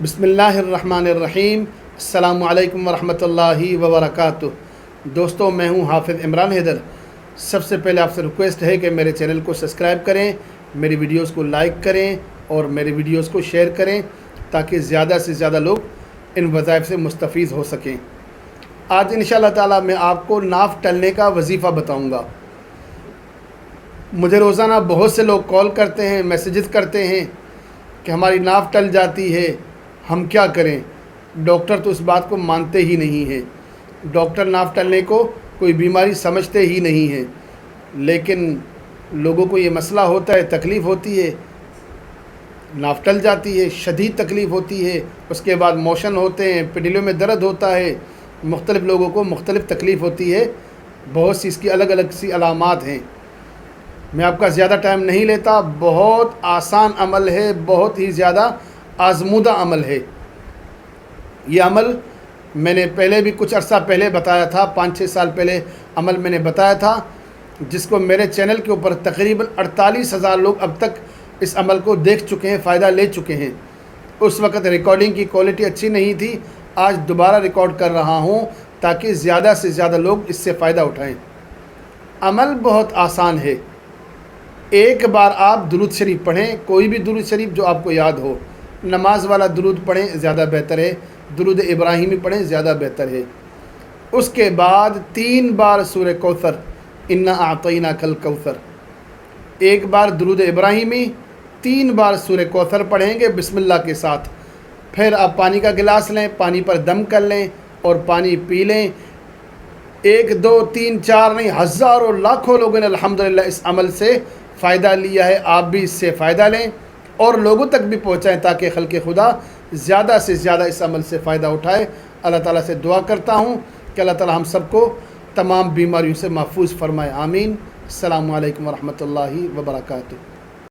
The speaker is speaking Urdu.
بسم اللہ الرحمن الرحیم۔ السلام علیکم ورحمۃ اللہ وبرکاتہ۔ دوستو، میں ہوں حافظ عمران حیدر۔ سب سے پہلے آپ سے ریکویسٹ ہے کہ میرے چینل کو سبسکرائب کریں، میری ویڈیوز کو لائک کریں اور میری ویڈیوز کو شیئر کریں تاکہ زیادہ سے زیادہ لوگ ان وظائف سے مستفید ہو سکیں۔ آج انشاءاللہ تعالی میں آپ کو ناف ٹلنے کا وظیفہ بتاؤں گا۔ مجھے روزانہ بہت سے لوگ کال کرتے ہیں، میسیجز کرتے ہیں کہ ہماری ناف ٹل جاتی ہے، ہم کیا کریں؟ ڈاکٹر تو اس بات کو مانتے ہی نہیں ہیں۔ ڈاکٹر ناف ٹلنے کو کوئی بیماری سمجھتے ہی نہیں ہیں، لیکن لوگوں کو یہ مسئلہ ہوتا ہے، تکلیف ہوتی ہے، ناف ٹل جاتی ہے، شدید تکلیف ہوتی ہے، اس کے بعد موشن ہوتے ہیں، پنڈلیوں میں درد ہوتا ہے، مختلف لوگوں کو مختلف تکلیف ہوتی ہے، بہت سی اس کی الگ الگ سی علامات ہیں۔ میں آپ کا زیادہ ٹائم نہیں لیتا، بہت آسان عمل ہے، بہت ہی زیادہ آزمودہ عمل ہے۔ یہ عمل میں نے پہلے بھی کچھ عرصہ پہلے بتایا تھا، 5-6 سال پہلے عمل میں نے بتایا تھا، جس کو میرے چینل کے اوپر تقریباً 48,000 لوگ اب تک اس عمل کو دیکھ چکے ہیں، فائدہ لے چکے ہیں۔ اس وقت ریکارڈنگ کی کوالٹی اچھی نہیں تھی، آج دوبارہ ریکارڈ کر رہا ہوں تاکہ زیادہ سے زیادہ لوگ اس سے فائدہ اٹھائیں۔ عمل بہت آسان ہے۔ ایک بار آپ درود شریف پڑھیں، کوئی بھی درود شریف جو آپ کو یاد ہو، نماز والا درود پڑھیں زیادہ بہتر ہے، درود ابراہیمی پڑھیں زیادہ بہتر ہے۔ اس کے بعد 3 بار سورہ کوثر، انا اعطیناک الکوثر، ایک بار درود ابراہیمی، 3 بار سورہ کوثر پڑھیں گے بسم اللہ کے ساتھ۔ پھر آپ پانی کا گلاس لیں، پانی پر دم کر لیں اور پانی پی لیں۔ 1 2 3 4 نہیں، ہزاروں لاکھوں لوگوں نے الحمدللہ اس عمل سے فائدہ لیا ہے۔ آپ بھی اس سے فائدہ لیں اور لوگوں تک بھی پہنچائیں تاکہ خلق خدا زیادہ سے زیادہ اس عمل سے فائدہ اٹھائے۔ اللہ تعالیٰ سے دعا کرتا ہوں کہ اللہ تعالیٰ ہم سب کو تمام بیماریوں سے محفوظ فرمائے، آمین۔ السلام علیکم ورحمۃ اللہ وبرکاتہ۔